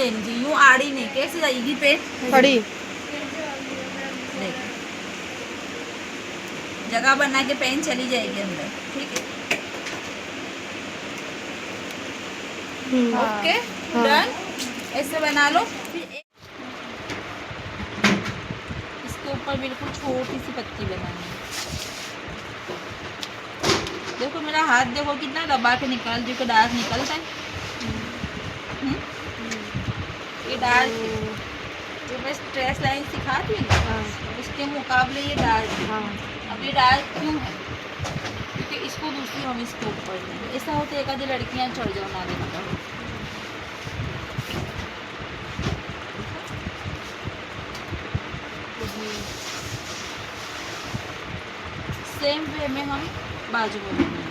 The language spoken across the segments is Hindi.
लेनी चाहिए, यूँ आड़ी नहीं। कैसे जाएगी पेन खड़ी। देख, जगह बना के पेन चली जाएगी अंदर, ठीक है। ओके डन, ऐसे बना लो। फिर इसके ऊपर बिल्कुल छोटी सी पत्ती बनानी है। देखो मेरा हाथ देखो कितना दबा के निकाल, जो डार्क निकलता है। ये डार्क जो मैं स्ट्रेस लाइन सिखाती हूँ ना, उसके मुकाबले ये डार्क है। अब ये डार्क क्यों है? क्योंकि इसको दूसरी हम इसके ऊपर लेंगे। ऐसा होता है एक आधी लड़कियाँ चढ़ जाओ ना देखा। सेम वे में हम बाजू में बनाएंगे।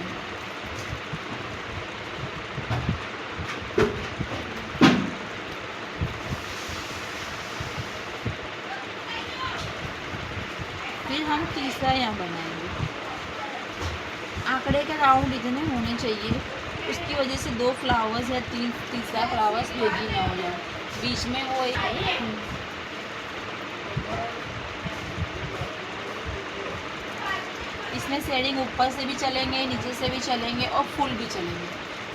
फिर हम तीसरा यहाँ बनाएंगे। आंकड़े के राउंड इतने होने चाहिए, उसकी वजह से 2 फ्लावर्स या तीसरा फ्लावर्स हेवी ना हो जाए। बीच में वो एक इसमें शेडिंग ऊपर से भी चलेंगे, नीचे से भी चलेंगे और फुल भी चलेंगे।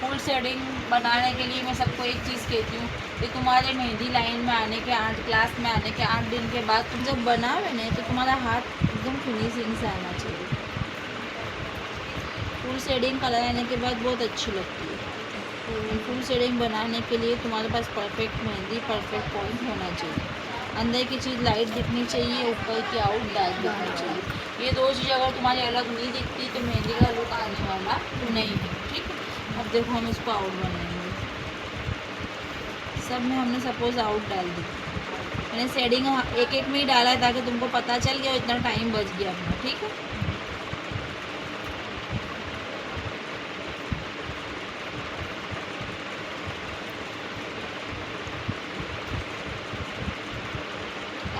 फुल शेडिंग बनाने के लिए मैं सबको एक चीज़ कहती हूँ कि तुम्हारे मेहंदी लाइन में आने के 8 क्लास में आने के 8 दिन के बाद तुम जब बनाओगे ना, तो तुम्हारा हाथ एकदम फिनिशिंग से आना चाहिए। फुल शेडिंग कराने के बाद बहुत अच्छी लगती है। फुल शेडिंग बनाने के लिए तुम्हारे पास परफेक्ट मेहंदी, परफेक्ट पॉइंट होना चाहिए। अंदर की चीज़ लाइट दिखनी चाहिए, ऊपर की आउट डार्क दिखनी चाहिए। ये 2 चीज़ अगर तुम्हारी अलग नहीं दिखती तो मेहंदी का लुक आने वाला नहीं है, ठीक है। अब देखो हम इसको आउट बनाएंगे। सब में हमने सपोज आउट डाल दी, मैंने शेडिंग एक एक में ही डाला है ताकि तुमको पता चल गया, इतना टाइम बच गया अपना, ठीक है।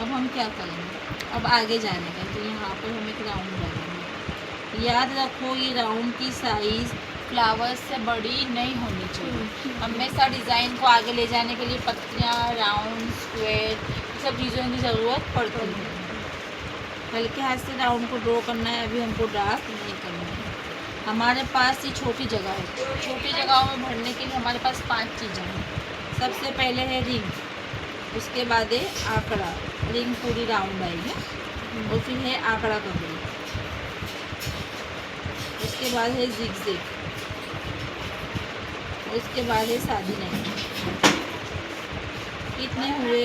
अब हम क्या करेंगे, अब आगे जाने का। तो यहाँ पर हम एक राउंड डालेंगे। याद रखो ये राउंड की साइज़ फ्लावर्स से बड़ी नहीं होनी चाहिए। हमेशा डिज़ाइन को आगे ले जाने के लिए पत्तियाँ, राउंड, स्क्वायर, सब चीज़ों की ज़रूरत पड़ती है। हल्के हाथ से राउंड को ड्रॉ करना है, अभी हमको डार्क नहीं करना है। हमारे पास ये छोटी जगह है, छोटी जगहों में भरने के लिए हमारे पास 5 चीज़ें हैं। सबसे पहले है रिंग, उसके बाद है आंकड़ा, रिंग पूरी राउंड आएगी, और फिर है आंकड़ा कपड़ी, उसके बाद है जिगजैग, उसके बाद है सादी नहीं। कितने हुए?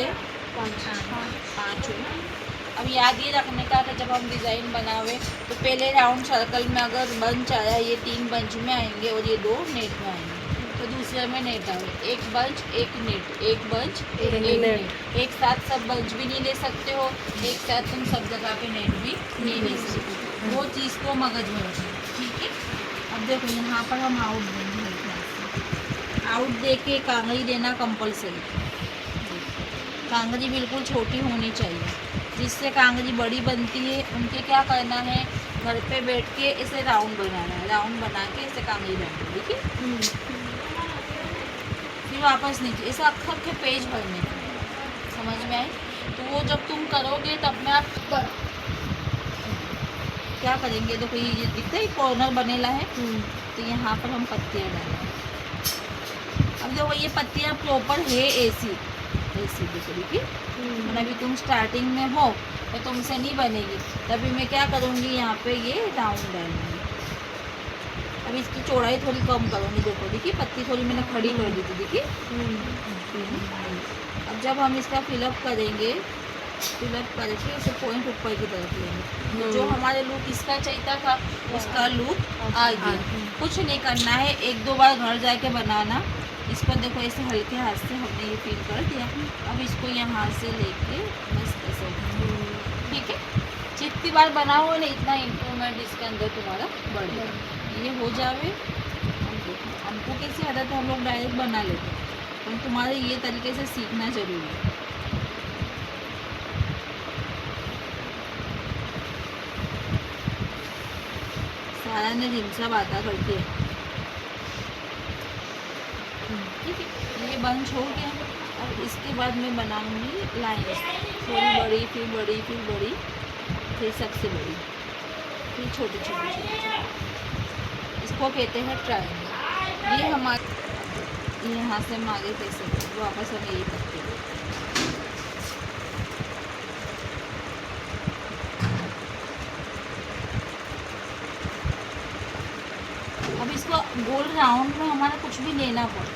5 हुए। अब याद ये रखने का कि जब हम डिज़ाइन बनावे तो पहले राउंड सर्कल में अगर बंच आया, ये 3 बंच में आएंगे और ये 2 नेट में आएंगे, तो दूसरे में नेट आए। एक बंच एक नेट, एक बंच एक नेट। एक साथ सब बंच भी नहीं ले सकते हो, एक साथ तुम सब जगह पे नेट भी नहीं ले सकते। वो चीज़ को मगज में रखो, ठीक है। अब देखो यहाँ पर हम आउट देंगे। आउट दे के कांगड़ी देना कंपलसरी। कांगड़ी बिल्कुल छोटी होनी चाहिए। जिससे कांगड़ी बड़ी बनती है उनके क्या करना है, घर पे बैठ के इसे राउंड बनाना है, राउंड बना के इसे कांगड़ी बनाना है, ठीक है। फिर वापस नीचे ऐसा अक्खर के पेज भरने का, समझ में आए? तो वो जब तुम करोगे तब में आप क्या करेंगे, देखो ये दिखता है कॉर्नर बनेला है, तो यहाँ पर हम पत्तियाँ डालेंगे। अब देखो ये पत्तियाँ प्रॉपर है ऐसी देखो, देखिए। अभी तुम स्टार्टिंग में हो तो तुमसे नहीं बनेगी, तभी मैं क्या करूँगी, यहाँ पे ये राउंड डालूंगी। अब इसकी चौड़ाई थोड़ी कम करूँगी, देखो देखिए पत्ती थोड़ी मैंने खड़ी कर दी थी, देखिए। अब जब हम इसका फिलअप करेंगे, फिलअप करके इसे पॉइंट ऊपर की तरफ लेंगे, जो हमारे लुक इसका चाहिए था उसका लुक आ गया। कुछ नहीं करना है, 1-2 बार घर जाके बनाना। इसको देखो ऐसे हल्के हाथ से हमने ये फिल कर दिया। अब इसको यहाँ से लेके बस ऐसे, ठीक है। जितनी बार बनाओ ना इतना इम्प्रूवमेंट इसके अंदर तुम्हारा बढ़ेगा। ये हो जावे। हमको कैसी आदत है, हम लोग डायरेक्ट बना लेते हैं, तो तुम्हारे ये तरीके से सीखना जरूरी है। सारा ने रिमसा बाता करती है, ठीक है। ये बंच हो गया। अब इसके बाद मैं बनाऊंगी लाइन, थोड़ी बड़ी, फिर बड़ी, फिर बड़ी, फिर सबसे बड़ी, फिर छोटी छोटी छोटी। इसको कहते हैं ट्रायंगल। ये हमारे यहाँ से हम आगे देख सकते हैं, वापस हम यही करते हैं। अब इसको गोल राउंड में हमारा कुछ भी लेना पड़े,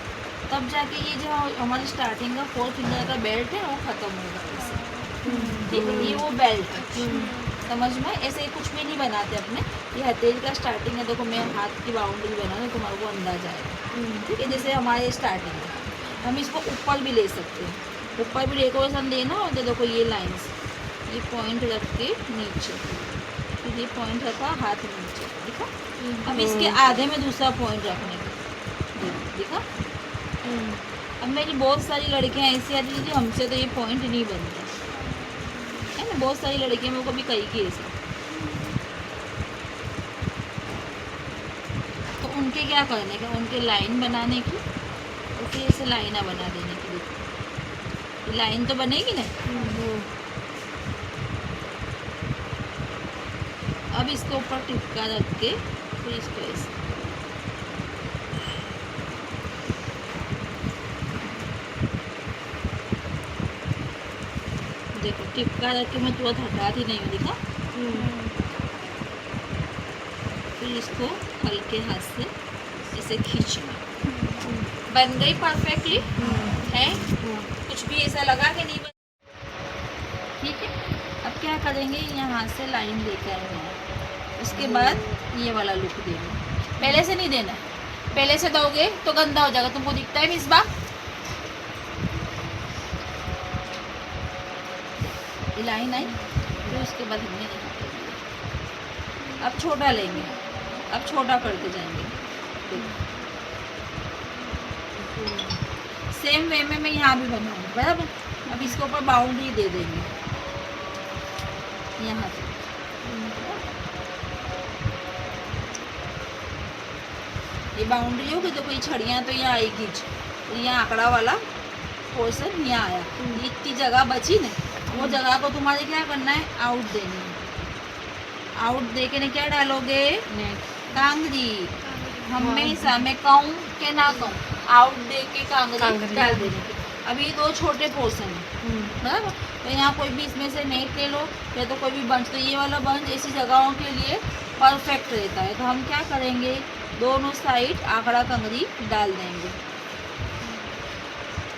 तब जाके ये जो हमारी स्टार्टिंग का 4 फिंगर का बेल्ट है वो ख़त्म होगा इससे। ठीक है, ये वो बेल्ट है, समझ में? ऐसे कुछ भी नहीं बनाते अपने। ये हथेली का स्टार्टिंग है, देखो मैं हाथ की बाउंड्री बना रही हूँ, तुम्हारे को अंदाजा आएगा। ठीक है, जैसे हमारे स्टार्टिंग है, हम इसको ऊपर भी ले सकते हैं, ऊपर भी डेकोरेशन देना हो तो देखो ये लाइन्स, ये पॉइंट रख के नीचे, फिर ये पॉइंट रखा हाथ नीचे, दिखा? अब इसके आधे में दूसरा पॉइंट रखने का, दिखा? अब मेरी बहुत सारी लड़कियां ऐसी आती हैं, हमसे तो ये पॉइंट नहीं बनता है ना, बहुत सारी लड़कियां मेरे को भी कही की ऐसे, तो उनके क्या करने का, उनके लाइन बनाने की और फिर ऐसे लाइना बना देने की। देखो लाइन तो बनेगी ना। अब इसके ऊपर टिपका रख के फिर इसको ऐसे, देखो टिपका रख के मैं तुरंत हटाती नहीं हूँ, दिखा? फिर इसको हल्के हाथ से ऐसे खींचना, बन गई परफेक्टली है, कुछ भी ऐसा लगा कि नहीं बन। ठीक है, अब क्या करेंगे, यहाँ से लाइन लेकर आएंगे, उसके बाद ये वाला लुक देना। पहले से नहीं देना है, पहले से दोगे तो गंदा हो जाएगा, तुमको दिखता है मिसबा? ये लाइन आई, फिर उसके बाद हमने अब छोटा लेंगे, अब छोटा करते जाएंगे। सेम वे में मैं यहाँ भी बनाऊंगी, बराबर? अब इसके ऊपर बाउंड्री दे देंगे यहाँ से, ये बाउंड्री होगी तो कोई छड़ियाँ तो यहाँ आएगी, यहाँ आंकड़ा वाला पोर्शन यहाँ आया, इतनी जगह बची ना, वो जगह को तुम्हारे क्या करना है, आउट देनी है। आउट दे के क्या डालोगे, कांगरी, हमेशा मैं कहूँ कि ना कहूँ, आउट दे के कांगरी डाल देने की। अभी 2 छोटे पोर्शन है, बराबर? तो यहाँ कोई भी इसमें से नेट ले लो या तो कोई भी बंच, तो ये वाला बंच ऐसी जगहों के लिए परफेक्ट रहता है। तो हम क्या करेंगे, दोनों साइड आंकड़ा कंगरी डाल देंगे।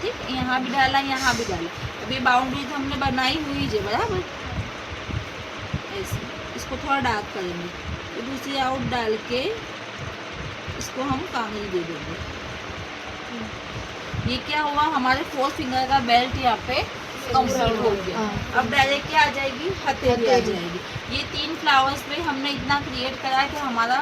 ठीक, यहाँ भी डाला, यहाँ भी डाला। अभी बाउंड्री तो हमने बनाई हुई है, बराबर? ऐसे इसको थोड़ा डार्क करेंगे, तो दूसरी आउट डाल के इसको हम कांगरी दे देंगे। ये क्या हुआ, हमारे 4 फिंगर का बेल्ट यहाँ पे कंप्लीट हो गया। अब डायरेक्ट क्या आ जाएगी, हथेली आ जाएगी। ये 3 फ्लावर्स पे हमने इतना क्रिएट करा है कि हमारा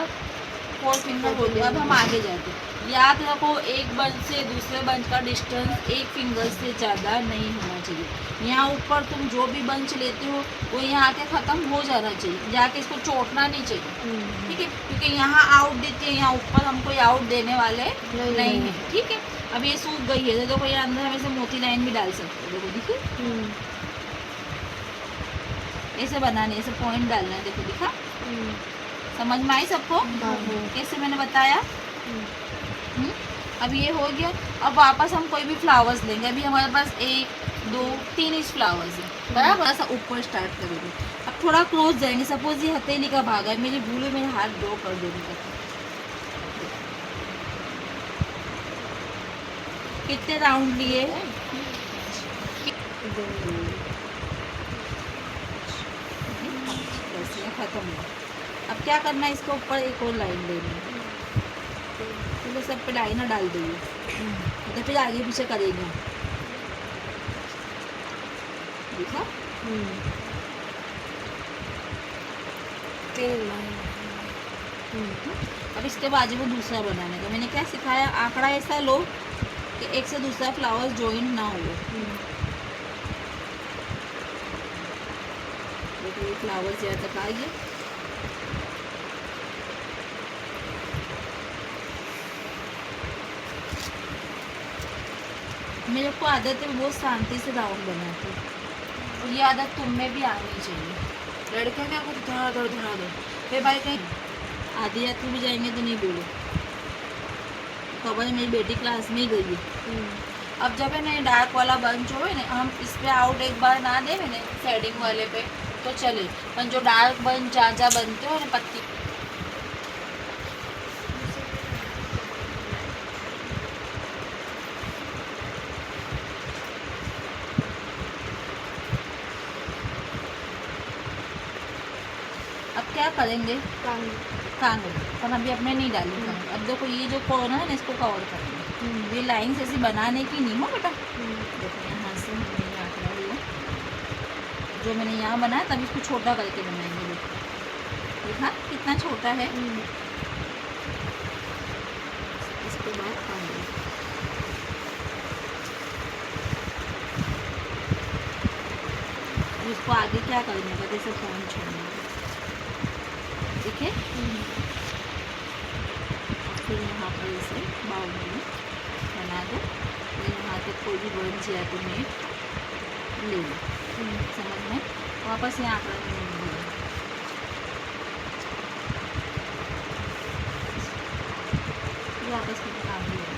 4 फिंगर हो गया। अब हम आगे जाते हैं। याद रखो, एक बंच से दूसरे बंच का डिस्टेंस 1 फिंगर से ज़्यादा नहीं होना चाहिए। यहाँ ऊपर तुम जो भी बंच लेते हो वो यहाँ आके ख़त्म हो जाना चाहिए, जाके इसको चोटना नहीं चाहिए। ठीक है, क्योंकि यहाँ आउट देती है, यहाँ ऊपर हम कोई आउट देने वाले नहीं है। ठीक है, अब ये सूख गई है तो देखो ये अंदर हम ऐसे मोती लाइन भी डाल सकते हो। देखो देखिए, ऐसे बनाने, ऐसे पॉइंट डालना है। देखो दिखा, समझ में आई सबको कैसे मैंने बताया? अब ये हो गया। अब वापस हम कोई भी फ्लावर्स लेंगे। अभी हमारे पास 1 2 3 इस फ्लावर्स है, बराबर? ऐसा ऊपर स्टार्ट करेंगे। अब थोड़ा क्लोज जाएंगे। सपोज ये हथेली का भाग है, मेरी भूल है, मेरे हाथ ड्रॉ कर देंगे। कितने राउंड लिए? बस ये खत्म हुआ। अब क्या करना है, इसके ऊपर एक और लाइन लेनी है। तो सब पे लाइना डाल देंगे, तो फिर आगे पीछे करेंगे। देखा? अब इसके बाजू में दूसरा बनाने का मैंने क्या सिखाया, आंकड़ा ऐसा लो कि एक से दूसरा फ्लावर जॉइंट ना हो। देखो ये फ्लावर्स यहाँ तक आ गए। मेरे को आदत है बहुत शांति से राउंड बनाती, और ये आदत तुम में भी आनी चाहिए। लड़के क्या कुछ धड़ा दो, फिर भाई कहीं आधी रात को भी जाएंगे तो नहीं बोलो। खबर मेरी बेटी क्लास में ही गई है। अब जब है ना डार्क वाला बंच हो ना, हम इस पे आउट एक बार ना दे ना शेडिंग वाले पे तो चले, पर जो डार्क बंच जा बनते हो ना पत्ती, अब क्या करेंगे कांगड़, पर अभी अपने नहीं डालेंगे। अब देखो ये जो कोना है ना इसको कवर करेंगे। ये लाइन ऐसी बनाने की नहीं हो बेटा। देखो यहाँ से हमने ये आंकड़ा लिया, जो मैंने यहाँ बनाया तब इसको छोटा करके बनाएंगे। देखो देखा कितना छोटा है। इसके बाद कांगड़, इसको आगे क्या करने का, जैसे फोन छोड़ने का, ठीक है। फिर यहाँ पर इसे बाउंड्री बना दो, यहाँ तक कोई भी बंच या तो नेट ले लो, समझ में। वापस यहाँ आंकड़ा नहीं लिया, वापस फिर काम लिया,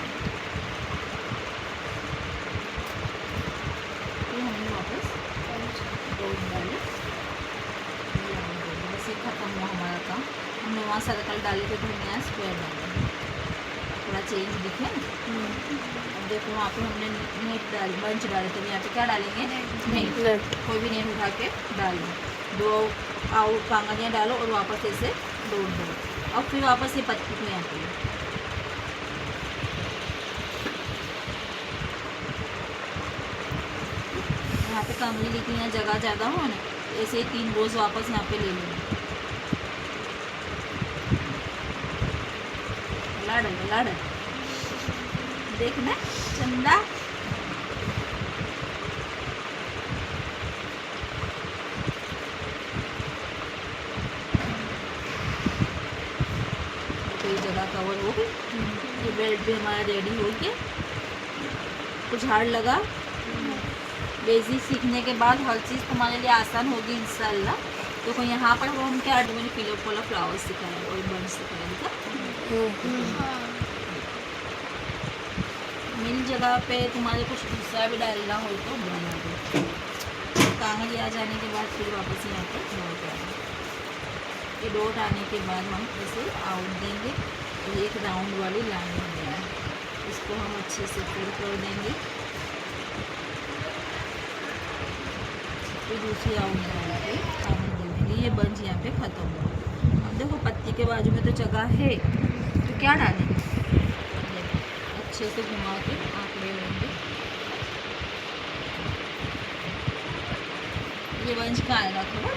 फिर हमने वापस डॉट डाले। बस ये खत्म हुआ हमारा काम। हमने वहाँ सर्कल डाले थे तो हमने यहाँ स्क्वायर डाला, थोड़ा चेंज दिखे ना। अब देखो वहाँ पे हमने नेट डाल बंच डाले, तो यहाँ पे क्या डालेंगे, नेट। कोई भी नेट उठा के डालो, दो आउट कांगड़ियाँ डालो और वापस ऐसे डॉट दो, और फिर वापस ये पत्ती को यहाँ पे यहाँ पे कांगड़ी लेकिन यहाँ जगह ज़्यादा हो ना, ऐसे ही 3 रोज वापस यहाँ पे ले लेंगे। लाड़ देखना चंदा, तो ये जगह कवर हो गई। ये बेल्ट भी हमारा रेडी हो गया। कुछ झाड़ लगा, बेसिक सीखने के बाद हर चीज़ तुम्हारे लिए आसान होगी इंशाल्लाह। देखो यहाँ पर वो हम क्या मैंने पिलअप वाला फ्लावर सिखाया और बंच सिखाया था। मिल जगह पे तुम्हारे कुछ दूसरा भी डालना हो तो बना दो। कांगड़ी आ जाने के बाद फिर वापस यहाँ पर डॉट आना। ये डॉट आने के बाद हम इसे आउट देंगे और एक राउंड वाली लाइन देंगे, इसको हम अच्छे से फिल कर देंगे। फिर दूसरी राउंड डाल के कांगड़ी दे देंगे। ये बंच यहाँ पे ख़त्म हुआ। अब देखो पत्ती के बाजू में तो जगह है, तो क्या डालेंगे, अच्छे से घुमा के आंकड़े लेंगे। ये बंच का आएगा खबर,